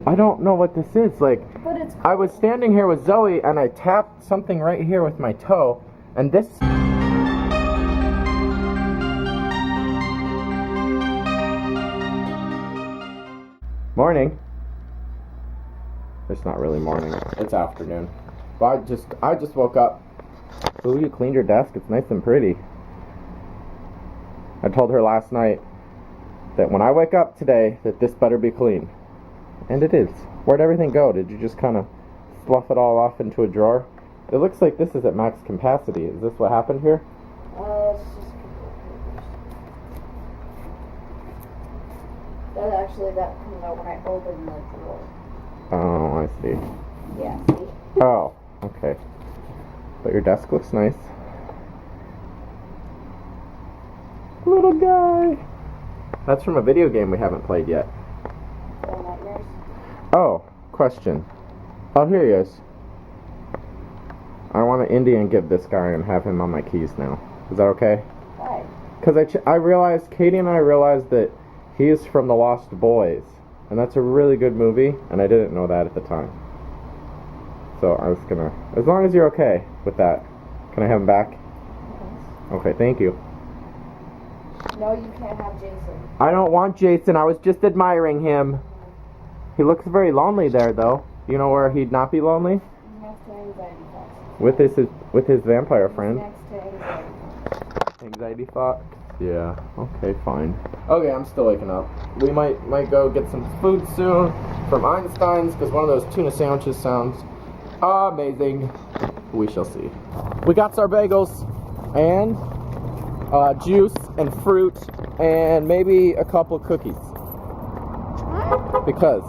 I don't know what this is. Like, But it's I was standing here with Zoe and I tapped something right here with my toe, and this... Morning. It's not really morning. It's afternoon. But I just woke up. Ooh, you cleaned your desk. It's nice and pretty. I told her last night that when I wake up today, that this better be clean. And it is. Where'd everything go? Did you just kind of fluff it all off into a drawer? It looks like this is at max capacity. Is this what happened here? it's just that comes out when I open the drawer. Oh, I see. Yeah, see? Oh, okay. But your desk looks nice. Little guy. That's from a video game we haven't played yet. Nightmares? Oh, question. Oh, here he is. I want to Indian give this guy and have him on my keys now. Is that okay? Why? Because I realized, Katie and I realized that he is from The Lost Boys. And that's a really good movie, and I didn't know that at the time. So I was gonna, as long as you're okay with that, can I have him back? Yes. Okay, thank you. No, you can't have Jason. I don't want Jason, I was just admiring him. He looks very lonely there, though. You know where he'd not be lonely? Next to anxiety thoughts. With his vampire friend. Next to anxiety thoughts. Anxiety thoughts? Yeah, okay, fine. Okay, I'm still waking up. We might go get some food soon from Einstein's, because one of those tuna sandwiches sounds amazing. We shall see. We got our bagels and juice and fruit and maybe a couple cookies. What? Because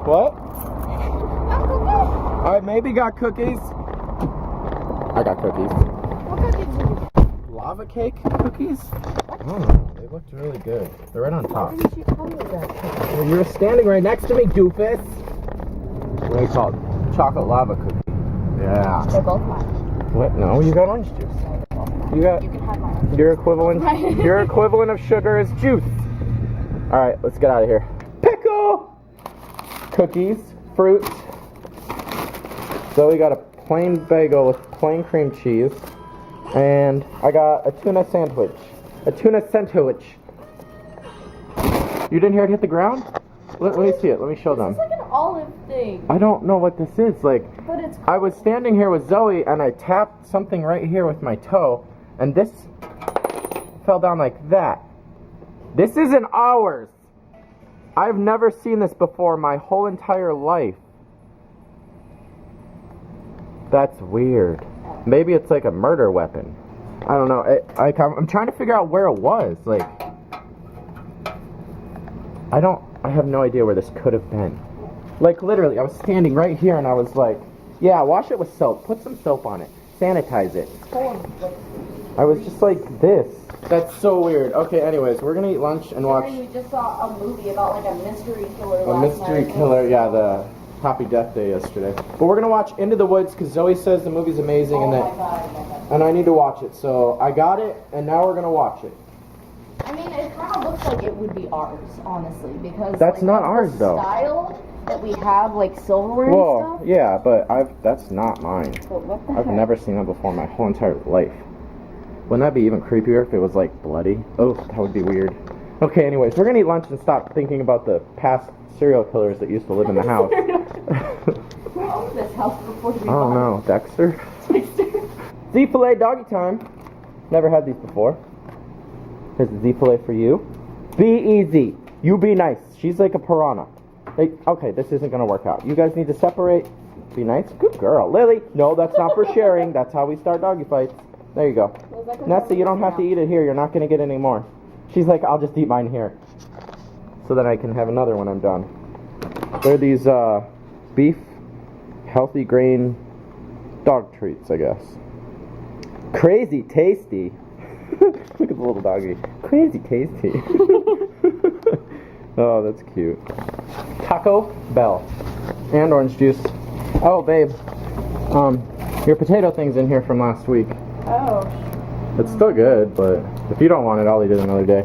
what? No cookies. I maybe got cookies. I got cookies. What cookies did you? Lava cake cookies? I don't know. They looked really good. They're right on top. Why didn't you tell me that? Well, you were standing right next to me, doofus. What do you call it? Chocolate lava cookie. Yeah. They're both mine. What? No, you got orange juice. You got. You can have mine. Your equivalent. Right. Your equivalent of sugar is juice. All right, let's get out of here. Pickle. Cookies, fruit. Zoe got a plain bagel with plain cream cheese, and I got a tuna sandwich. A tuna sandwich. You didn't hear it hit the ground? Let me see it. Let me show them. It's like an olive thing. I don't know what this is. Like, But it's I was standing here with Zoe and I tapped something right here with my toe, and this fell down like that. This isn't ours. I've never seen this before my whole entire life. That's weird. Maybe it's like a murder weapon. I don't know. I'm trying to figure out where it was. Like, I have no idea where this could have been. Like, literally, I was standing right here and I was like, yeah, wash it with soap. Put some soap on it. Sanitize it. I was just like this. That's so weird. Okay, anyways, we're gonna eat lunch and watch We just saw a movie about like a mystery killer a last mystery night. killer. Yeah, the Happy Death Day yesterday. But we're gonna watch Into the Woods because Zoe says the movie's amazing Oh and my that, god. and I need to watch it. So I got it, and now we're gonna watch it. I mean, it kind of looks like it would be ours, honestly, because That's like, not of the ours, though. Style that we have, like silverware and Well, stuff. yeah, but that's not mine. But what the I've heck? never seen that before in my whole entire life. Wouldn't that be even creepier if it was like bloody? Oh, that would be weird. Okay, anyways, we're gonna eat lunch and stop thinking about the past serial killers that used to live in the house. Who owned this house before we I don't know, Dexter? Z filet doggy time. Never had these before. Here's the Z filet for you. Be easy. You be nice. She's like a piranha. Hey, okay, this isn't gonna work out. You guys need to separate. Be nice. Good girl. Lily, no, that's not for sharing. That's how we start doggy fights. There you go. Nessa, you don't have to eat it here. You're not gonna get any more. She's like, I'll just eat mine here. So then I can have another when I'm done. They're these beef healthy grain dog treats, I guess. Crazy tasty. Look at the little doggy. Crazy tasty. Oh, that's cute. Taco Bell. And orange juice. Oh, babe. Your potato thing's in here from last week. Oh. It's still good, but if you don't want it, I'll eat it another day.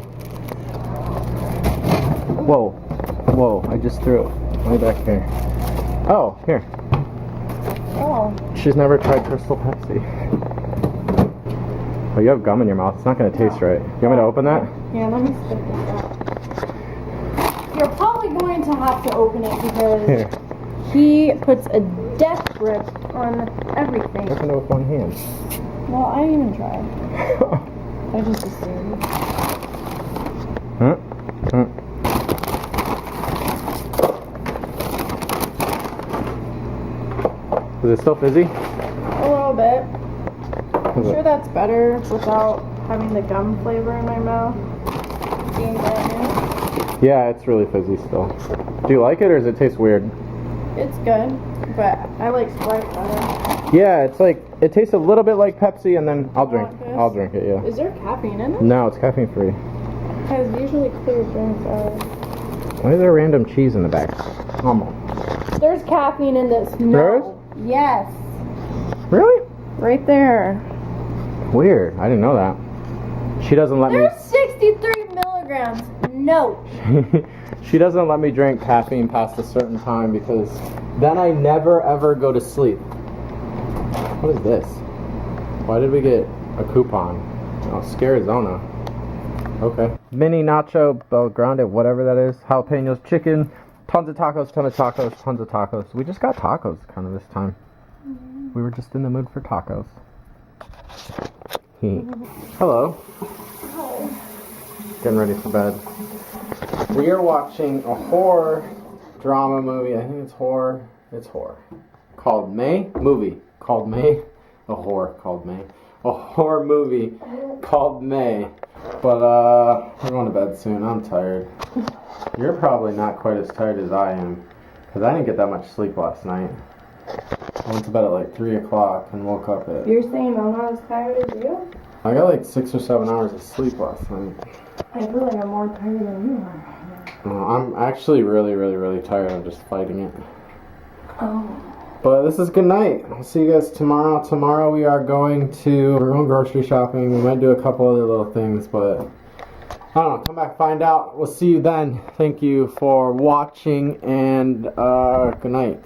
Whoa. Whoa, I just threw it. Way back here. Oh, here. Oh. She's never tried Crystal Pepsi. Oh, you have gum in your mouth. It's not going to taste right. You want me to open that? Yeah, let me spit this out. You're probably going to have to open it because Here. he puts a death grip on everything. Open it with one hand. Well, I didn't even try. I just assumed. Huh? Huh? Is it still fizzy? A little bit. I'm Is it? sure that's better without having the gum flavor in my mouth. Being brand new. Yeah, it's really fizzy still. Do you like it or does it taste weird? It's good, but I like Sprite better. Yeah, it's like, it tastes a little bit like Pepsi and then I'll drink it, yeah. Is there caffeine in it? No, it's caffeine free. Because usually clear drinks are. Why is there random cheese in the back? Almost. There's caffeine in this. No. There is? Yes. Really? Right there. Weird. I didn't know that. She doesn't let There's 63 milligrams. No. me. She doesn't let me drink caffeine past a certain time because then I never ever go to sleep. What is this? Why did we get a coupon? Oh, Scarizona. Okay. Mini nacho Belgrande, whatever that is. Jalapenos, chicken, tons of tacos, tons of tacos. We just got tacos kind of this time. We were just in the mood for tacos. Hello. Getting ready for bed. We are watching a horror drama movie. I think it's horror. It's horror. Called May. Movie called May. A horror called May. A horror movie called May. But we're going to bed soon. I'm tired. You're probably not quite as tired as I am. Because I didn't get that much sleep last night. I went to bed at like 3 o'clock and woke up at... You're saying I'm not as tired as you? I got like 6 or 7 hours of sleep last night. I feel like I'm more tired than you are. I'm actually really tired. I'm just fighting it. Oh. But this is good night. I'll see you guys tomorrow. Tomorrow we're going grocery shopping. We might do a couple other little things, but I don't know. Come back, find out. We'll see you then. Thank you for watching and good night.